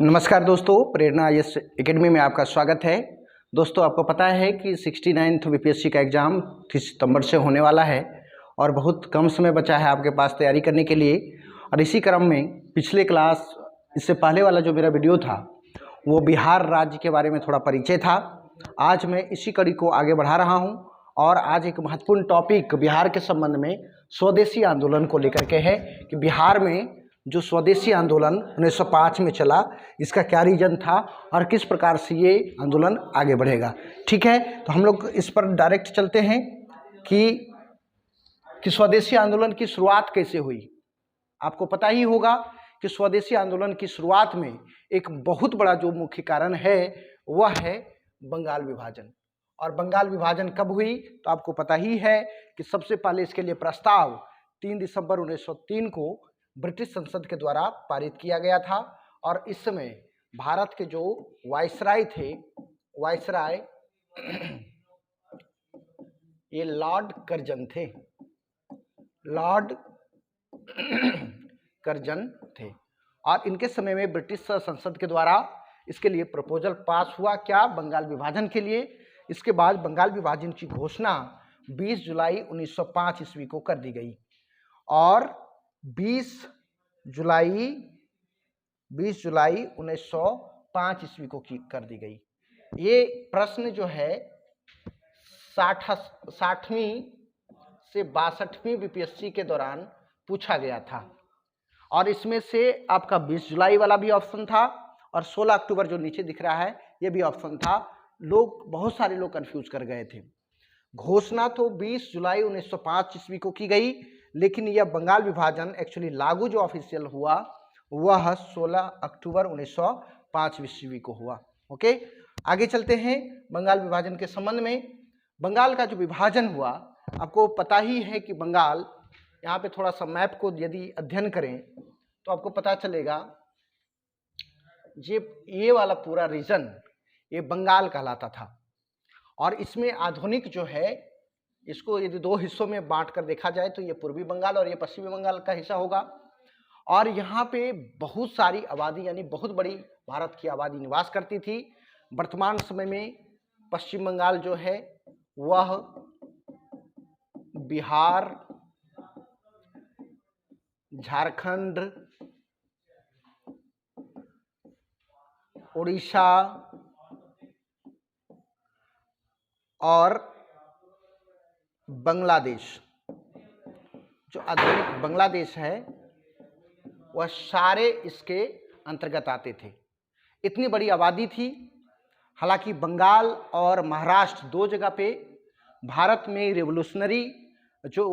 नमस्कार दोस्तों, प्रेरणा yes academy में आपका स्वागत है। दोस्तों, आपको पता है कि 69th बीपीएससी का एग्ज़ाम 30 सितंबर से होने वाला है और बहुत कम समय बचा है आपके पास तैयारी करने के लिए। और इसी क्रम में पिछले क्लास इससे पहले वाला जो मेरा वीडियो था वो बिहार राज्य के बारे में थोड़ा परिचय था। आज मैं इसी कड़ी को आगे बढ़ा रहा हूँ और आज एक महत्वपूर्ण टॉपिक बिहार के संबंध में स्वदेशी आंदोलन को लेकर के है कि बिहार में जो स्वदेशी आंदोलन 1905 में चला, इसका क्या रीजन था और किस प्रकार से ये आंदोलन आगे बढ़ेगा। ठीक है, तो हम लोग इस पर डायरेक्ट चलते हैं कि स्वदेशी आंदोलन की शुरुआत कैसे हुई। आपको पता ही होगा कि स्वदेशी आंदोलन की शुरुआत में एक बहुत बड़ा जो मुख्य कारण है वह है बंगाल विभाजन। और बंगाल विभाजन कब हुई तो आपको पता ही है कि सबसे पहले इसके लिए प्रस्ताव 3 दिसंबर 1903 को ब्रिटिश संसद के द्वारा पारित किया गया था। और इस समय भारत के जो वायसराय थे, वायसराय ये लॉर्ड कर्जन थे, लॉर्ड कर्जन थे। और इनके समय में ब्रिटिश संसद के द्वारा इसके लिए प्रपोजल पास हुआ, क्या, बंगाल विभाजन के लिए। इसके बाद बंगाल विभाजन की घोषणा 20 जुलाई 1905 ईस्वी को कर दी गई और 20 जुलाई 1905 ईस्वी को कर दी गई। ये प्रश्न जो है 60वीं से 62वीं बीपीएससी के दौरान पूछा गया था और इसमें से आपका 20 जुलाई वाला भी ऑप्शन था और 16 अक्टूबर जो नीचे दिख रहा है ये भी ऑप्शन था। बहुत सारे लोग कंफ्यूज कर गए थे। घोषणा तो 20 जुलाई 1905 ईस्वी को की गई, लेकिन यह बंगाल विभाजन एक्चुअली लागू जो ऑफिशियल हुआ वह 16 अक्टूबर 1905 ईस्वी को हुआ। ओके, आगे चलते हैं बंगाल विभाजन के संबंध में। बंगाल का जो विभाजन हुआ, आपको पता ही है कि बंगाल, यहाँ पे थोड़ा सा मैप को यदि अध्ययन करें तो आपको पता चलेगा ये वाला पूरा रीजन ये बंगाल कहलाता था। और इसमें आधुनिक जो है, इसको यदि दो हिस्सों में बांट कर देखा जाए तो ये पूर्वी बंगाल और ये पश्चिमी बंगाल का हिस्सा होगा। और यहाँ पे बहुत सारी आबादी यानी बहुत बड़ी भारत की आबादी निवास करती थी। वर्तमान समय में पश्चिम बंगाल जो है वह बिहार, झारखंड, उड़ीसा और बांग्लादेश, जो आधुनिक बांग्लादेश है वह सारे इसके अंतर्गत आते थे। इतनी बड़ी आबादी थी। हालांकि बंगाल और महाराष्ट्र दो जगह पे भारत में रिवोल्यूशनरी जो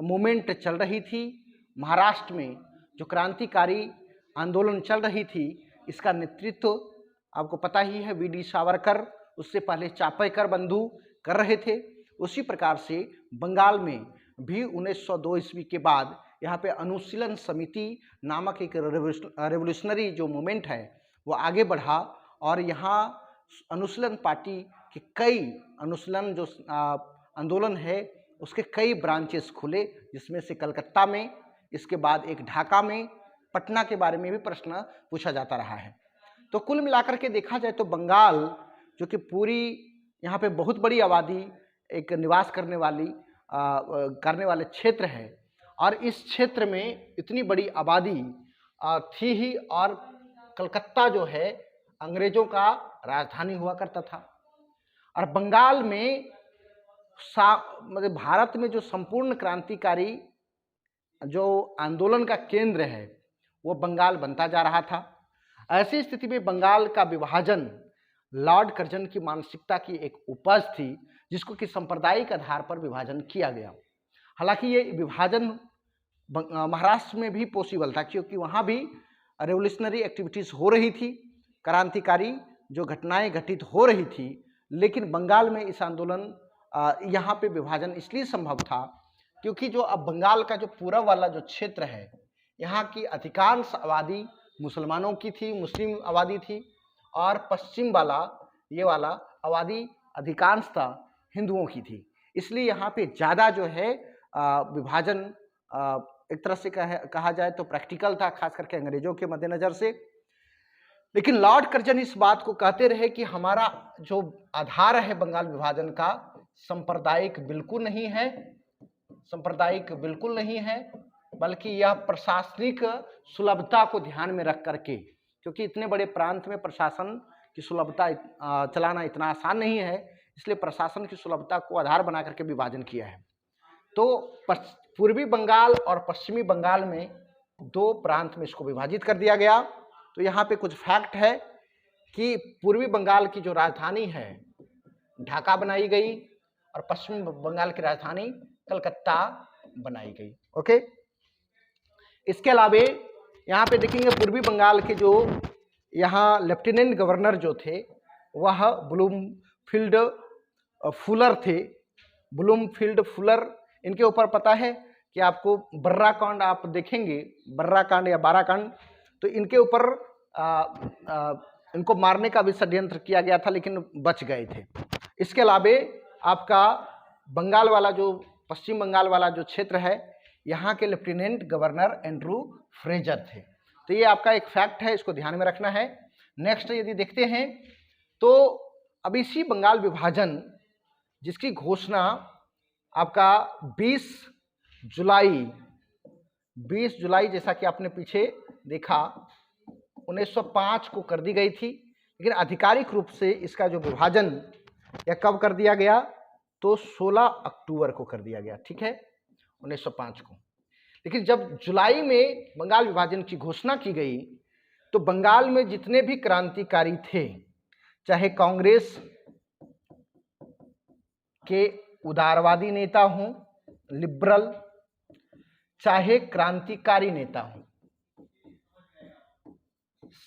मूवमेंट चल रही थी, महाराष्ट्र में जो क्रांतिकारी आंदोलन चल रही थी, इसका नेतृत्व आपको पता ही है वीडी सावरकर, उससे पहले चापयकर बंधु कर रहे थे। उसी प्रकार से बंगाल में भी 1902 ईस्वी के बाद यहाँ पे अनुशीलन समिति नामक एक रेवोल्यूशनरी जो मूवमेंट है वो आगे बढ़ा और यहाँ अनुशीलन पार्टी के कई अनुशीलन जो आंदोलन है उसके कई ब्रांचेस खुले, जिसमें से कलकत्ता में, इसके बाद एक ढाका में, पटना के बारे में भी प्रश्न पूछा जाता रहा है। तो कुल मिलाकर के देखा जाए तो बंगाल जो कि पूरी यहाँ पे बहुत बड़ी आबादी एक निवास करने वाले क्षेत्र है और इस क्षेत्र में इतनी बड़ी आबादी थी ही। और कलकत्ता जो है अंग्रेजों का राजधानी हुआ करता था। और बंगाल में मतलब भारत में जो संपूर्ण क्रांतिकारी जो आंदोलन का केंद्र है वो बंगाल बनता जा रहा था। ऐसी स्थिति में बंगाल का विभाजन लॉर्ड कर्जन की मानसिकता की एक उपज थी, जिसको कि सांप्रदायिक आधार पर विभाजन किया गया। हालांकि ये विभाजन महाराष्ट्र में भी पॉसिबल था, क्योंकि वहाँ भी रेवोल्यूशनरी एक्टिविटीज़ हो रही थी, क्रांतिकारी जो घटनाएं घटित हो रही थी। लेकिन बंगाल में इस आंदोलन यहाँ पे विभाजन इसलिए संभव था क्योंकि जो अब बंगाल का जो पूरा वाला जो क्षेत्र है, यहाँ की अधिकांश आबादी मुसलमानों की थी, मुस्लिम आबादी थी, और पश्चिम वाला ये वाला आबादी अधिकांशतः हिंदुओं की थी। इसलिए यहाँ पे ज़्यादा जो है विभाजन एक तरह से कहा जाए तो प्रैक्टिकल था, खास करके अंग्रेजों के मद्देनज़र से। लेकिन लॉर्ड कर्जन इस बात को कहते रहे कि हमारा जो आधार है बंगाल विभाजन का सांप्रदायिक बिल्कुल नहीं है, सांप्रदायिक बिल्कुल नहीं है, बल्कि यह प्रशासनिक सुलभता को ध्यान में रख करके, क्योंकि इतने बड़े प्रांत में प्रशासन की सुलभता चलाना इतना आसान नहीं है, इसलिए प्रशासन की सुलभता को आधार बना करके विभाजन किया है। तो पूर्वी बंगाल और पश्चिमी बंगाल में दो प्रांत में इसको विभाजित कर दिया गया। तो यहाँ पे कुछ फैक्ट है कि पूर्वी बंगाल की जो राजधानी है ढाका बनाई गई और पश्चिमी बंगाल की राजधानी कलकत्ता बनाई गई। ओके, इसके अलावा यहाँ पे देखेंगे पूर्वी बंगाल के जो यहाँ लेफ्टिनेंट गवर्नर जो थे वह ब्लूमफील्ड फुलर थे। ब्लूमफील्ड फुलर, इनके ऊपर पता है कि आपको बर्रा कांड आप देखेंगे, बर्रा कांड या बारा कांड, तो इनके ऊपर इनको मारने का भी षड्यंत्र किया गया था लेकिन बच गए थे। इसके अलावा आपका बंगाल वाला जो पश्चिम बंगाल वाला जो क्षेत्र है यहाँ के लेफ्टिनेंट गवर्नर एंड्रू फ्रेजर थे। तो ये आपका एक फैक्ट है, इसको ध्यान में रखना है। नेक्स्ट यदि देखते हैं तो अब इसी बंगाल विभाजन जिसकी घोषणा आपका 20 जुलाई जैसा कि आपने पीछे देखा 1905 को कर दी गई थी, लेकिन आधिकारिक रूप से इसका जो विभाजन यह कब कर दिया गया तो 16 अक्टूबर को कर दिया गया, ठीक है, 1905 को। लेकिन जब जुलाई में बंगाल विभाजन की घोषणा की गई तो बंगाल में जितने भी क्रांतिकारी थे, चाहे कांग्रेस के उदारवादी नेता हों, लिबरल, चाहे क्रांतिकारी नेता हों,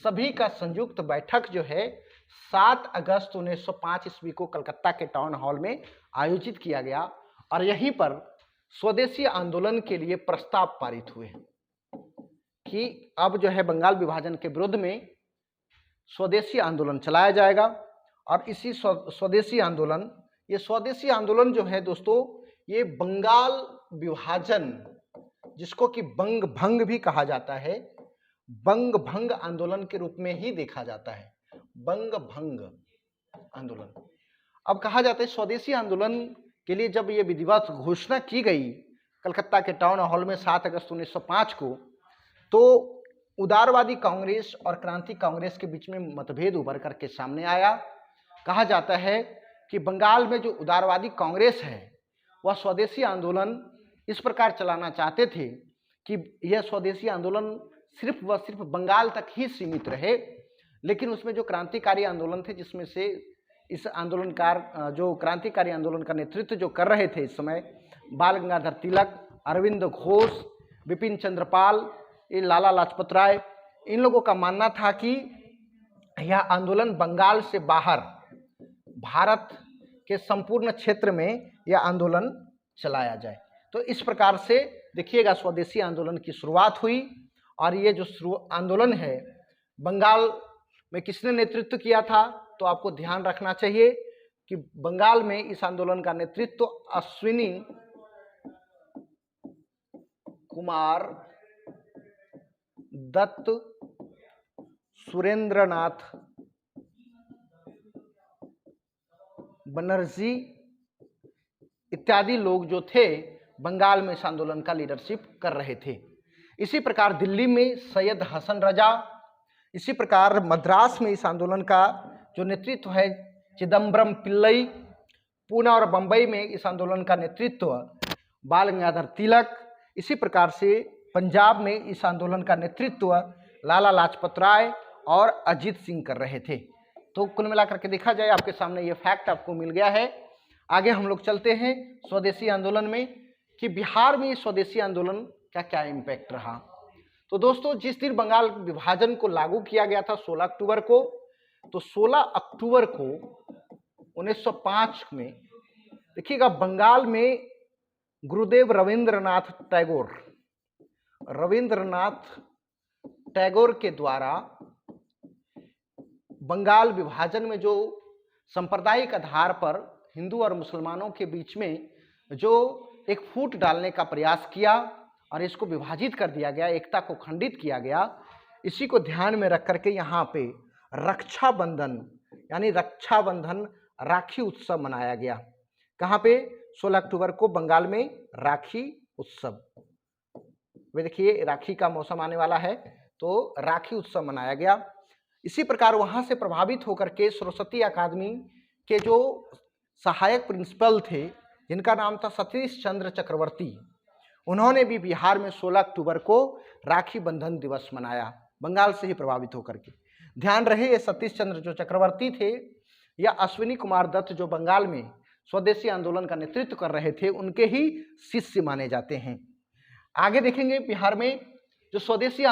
सभी का संयुक्त बैठक जो है 7 अगस्त 1905 ईस्वी को कलकत्ता के टाउन हॉल में आयोजित किया गया और यहीं पर स्वदेशी आंदोलन के लिए प्रस्ताव पारित हुए कि अब जो है बंगाल विभाजन के विरुद्ध में स्वदेशी आंदोलन चलाया जाएगा। और इसी स्वदेशी आंदोलन, ये स्वदेशी आंदोलन जो है दोस्तों, ये बंगाल विभाजन जिसको कि बंग भंग भी कहा जाता है, बंग भंग आंदोलन के रूप में ही देखा जाता है, बंग भंग आंदोलन। अब कहा जाता है स्वदेशी आंदोलन के लिए जब ये विधिवत घोषणा की गई कलकत्ता के टाउन हॉल में 7 अगस्त 1905 को, तो उदारवादी कांग्रेस और क्रांति कांग्रेस के बीच में मतभेद उभर करके सामने आया। कहा जाता है कि बंगाल में जो उदारवादी कांग्रेस है वह स्वदेशी आंदोलन इस प्रकार चलाना चाहते थे कि यह स्वदेशी आंदोलन सिर्फ व सिर्फ बंगाल तक ही सीमित रहे, लेकिन उसमें जो क्रांतिकारी आंदोलन थे, जिसमें से इस आंदोलनकार जो क्रांतिकारी आंदोलन का नेतृत्व जो कर रहे थे इस समय बाल गंगाधर तिलक, अरविंद घोष, बिपिन चंद्र पाल, ये लाला लाजपत राय, इन लोगों का मानना था कि यह आंदोलन बंगाल से बाहर भारत के संपूर्ण क्षेत्र में यह आंदोलन चलाया जाए। तो इस प्रकार से देखिएगा स्वदेशी आंदोलन की शुरुआत हुई। और ये जो आंदोलन है बंगाल में किसने नेतृत्व किया था, तो आपको ध्यान रखना चाहिए कि बंगाल में इस आंदोलन का नेतृत्व अश्विनी कुमार दत्त, सुरेंद्रनाथ बनर्जी इत्यादि लोग जो थे बंगाल में इस आंदोलन का लीडरशिप कर रहे थे। इसी प्रकार दिल्ली में सैयद हसन रजा, इसी प्रकार मद्रास में इस आंदोलन का जो नेतृत्व है चिदम्बरम पिल्लई, पूना और बंबई में इस आंदोलन का नेतृत्व बाल गंगाधर तिलक, इसी प्रकार से पंजाब में इस आंदोलन का नेतृत्व लाला लाजपत राय और अजीत सिंह कर रहे थे। तो कुल मिलाकर के देखा जाए आपके सामने ये फैक्ट आपको मिल गया है। आगे हम लोग चलते हैं स्वदेशी आंदोलन में कि बिहार में स्वदेशी आंदोलन का क्या इम्पैक्ट रहा। तो दोस्तों जिस दिन बंगाल विभाजन को लागू किया गया था 16 अक्टूबर को, तो 16 अक्टूबर को 1905 में देखिएगा बंगाल में गुरुदेव रविंद्रनाथ टैगोर के द्वारा बंगाल विभाजन में जो सांप्रदायिक आधार पर हिंदू और मुसलमानों के बीच में जो एक फूट डालने का प्रयास किया और इसको विभाजित कर दिया गया, एकता को खंडित किया गया, इसी को ध्यान में रख करके यहाँ पे रक्षाबंधन यानी रक्षाबंधन राखी उत्सव मनाया गया। कहाँ पे? 16 अक्टूबर को बंगाल में राखी उत्सव। वे देखिए राखी का मौसम आने वाला है तो राखी उत्सव मनाया गया। इसी प्रकार वहां से प्रभावित होकर के सरस्वती अकादमी के जो सहायक प्रिंसिपल थे जिनका नाम था सतीश चंद्र चक्रवर्ती, उन्होंने भी बिहार में 16 अक्टूबर को राखी बंधन दिवस मनाया, बंगाल से ही प्रभावित होकर के। ध्यान रहे ये सतीश चंद्र जो चक्रवर्ती थे या अश्विनी कुमार दत्त जो बंगाल में स्वदेशी आंदोलन का नेतृत्व कर रहे थे, उनके ही शिष्य माने जाते हैं। आगे देखेंगे बिहार में जो स्वदेशी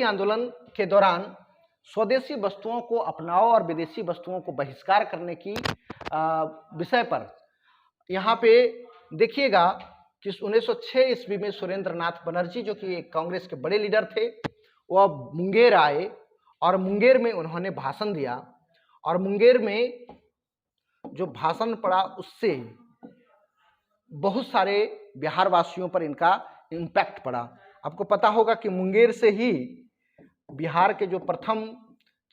आंदोलन के दौरान स्वदेशी वस्तुओं को अपनाओ और विदेशी वस्तुओं को बहिष्कार करने की विषय पर यहाँ पे देखिएगा कि 1906 ईस्वी में सुरेंद्र नाथ बनर्जी जो कि एक कांग्रेस के बड़े लीडर थे, वह मुंगेर आए और मुंगेर में उन्होंने भाषण दिया और मुंगेर में जो भाषण पड़ा उससे बहुत सारे बिहार वासियों पर इनका इम्पैक्ट पड़ा। आपको पता होगा कि मुंगेर से ही बिहार के जो प्रथम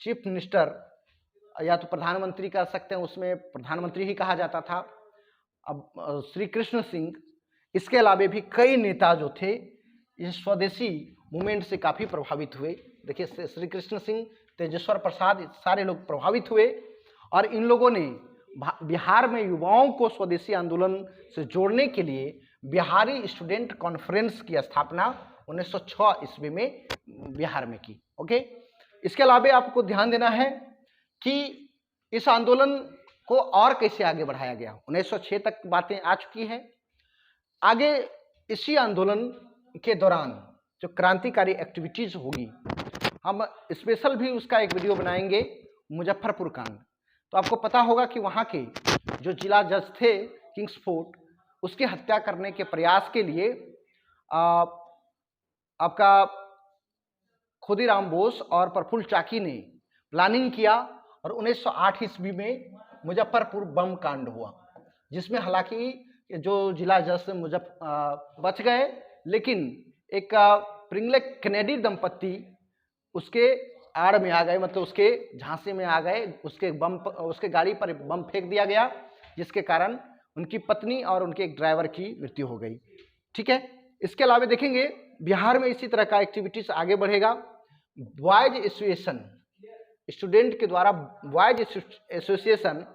चीफ मिनिस्टर या तो प्रधानमंत्री कह सकते हैं, उसमें प्रधानमंत्री ही कहा जाता था, अब श्री कृष्ण सिंह, इसके अलावा भी कई नेता जो थे इस स्वदेशी मूवमेंट से काफ़ी प्रभावित हुए। देखिए श्री कृष्ण सिंह, तेजेश्वर प्रसाद, सारे लोग प्रभावित हुए और इन लोगों ने बिहार में युवाओं को स्वदेशी आंदोलन से जोड़ने के लिए बिहारी स्टूडेंट कॉन्फ्रेंस की स्थापना 1906 ईस्वी में बिहार में की। ओके, इसके अलावा आपको ध्यान देना है कि इस आंदोलन को और कैसे आगे बढ़ाया गया। 1906 तक बातें आ चुकी हैं। आगे इसी आंदोलन के दौरान जो क्रांतिकारी एक्टिविटीज होगी, हम स्पेशल भी उसका एक वीडियो बनाएंगे, मुजफ्फरपुर कांड। तो आपको पता होगा कि वहाँ के जो जिला जज थे किंग्सफोर्ड, उसकी हत्या करने के प्रयास के लिए आपका खुदीराम बोस और प्रफुल्ल चाकी ने प्लानिंग किया और 1908 ईस्वी में मुजफ्फरपुर बम कांड हुआ, जिसमें हालांकि जो जिला जज बच गए, लेकिन एक प्रिंगले कैनेडी दंपत्ति उसके आड़ में आ गए, मतलब उसके झांसे में आ गए, उसके गाड़ी पर बम फेंक दिया गया, जिसके कारण उनकी पत्नी और उनके एक ड्राइवर की मृत्यु हो गई। ठीक है, इसके अलावा देखेंगे बिहार में इसी तरह का एक्टिविटीज आगे बढ़ेगा। बॉयज एसोसिएशन, स्टूडेंट के द्वारा बॉयज एसोसिएशन,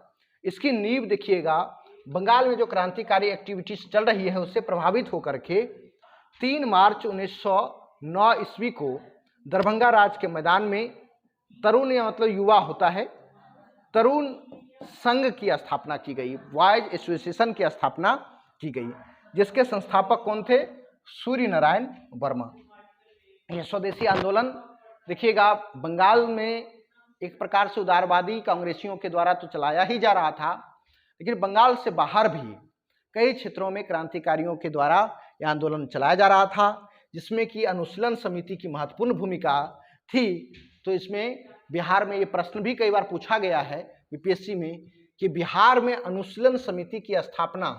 इसकी नींव देखिएगा बंगाल में जो क्रांतिकारी एक्टिविटीज चल रही है उससे प्रभावित होकर के 3 मार्च 1909 ईस्वी को दरभंगा राज के मैदान में तरुण या मतलब युवा होता है, तरुण संघ की स्थापना की गई, बॉयज एसोसिएशन की स्थापना की गई, जिसके संस्थापक कौन थे? सूर्य नारायण वर्मा। यह स्वदेशी आंदोलन देखिएगा बंगाल में एक प्रकार से उदारवादी कांग्रेसियों के द्वारा तो चलाया ही जा रहा था, लेकिन बंगाल से बाहर भी कई क्षेत्रों में क्रांतिकारियों के द्वारा यह आंदोलन चलाया जा रहा था, जिसमें कि अनुशीलन समिति की महत्वपूर्ण भूमिका थी। तो इसमें बिहार में ये प्रश्न भी कई बार पूछा गया है यूपीएससी में कि बिहार में अनुशीलन समिति की स्थापना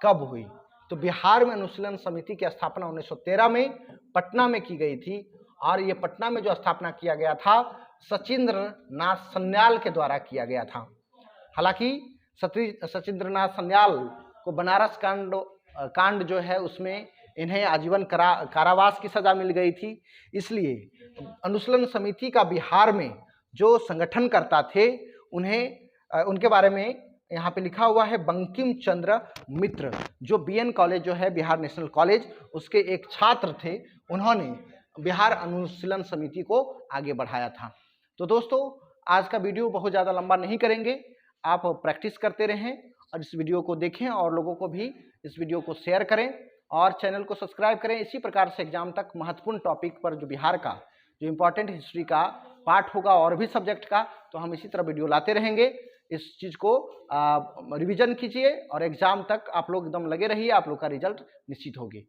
कब हुई? तो बिहार में अनुशीलन समिति की स्थापना 1913 में पटना में की गई थी और ये पटना में जो स्थापना किया गया था सचिंद्र नाथ सन्याल के द्वारा किया गया था। हालांकि सचिंद्र नाथ सन्याल को बनारस कांड जो है उसमें इन्हें आजीवन कारावास की सजा मिल गई थी, इसलिए अनुशीलन समिति का बिहार में जो संगठन करता थे उनके बारे में यहाँ पे लिखा हुआ है बंकिम चंद्र मित्र, जो बीएन कॉलेज जो है बिहार नेशनल कॉलेज, उसके एक छात्र थे, उन्होंने बिहार अनुशीलन समिति को आगे बढ़ाया था। तो दोस्तों आज का वीडियो बहुत ज़्यादा लंबा नहीं करेंगे, आप प्रैक्टिस करते रहें और इस वीडियो को देखें और लोगों को भी इस वीडियो को शेयर करें और चैनल को सब्सक्राइब करें। इसी प्रकार से एग्जाम तक महत्वपूर्ण टॉपिक पर जो बिहार का जो इम्पोर्टेंट हिस्ट्री का पार्ट होगा और भी सब्जेक्ट का, तो हम इसी तरह वीडियो लाते रहेंगे। इस चीज़ को रिवीजन कीजिए और एग्जाम तक आप लोग एकदम लगे रहिए, आप लोग का रिजल्ट निश्चित होगी।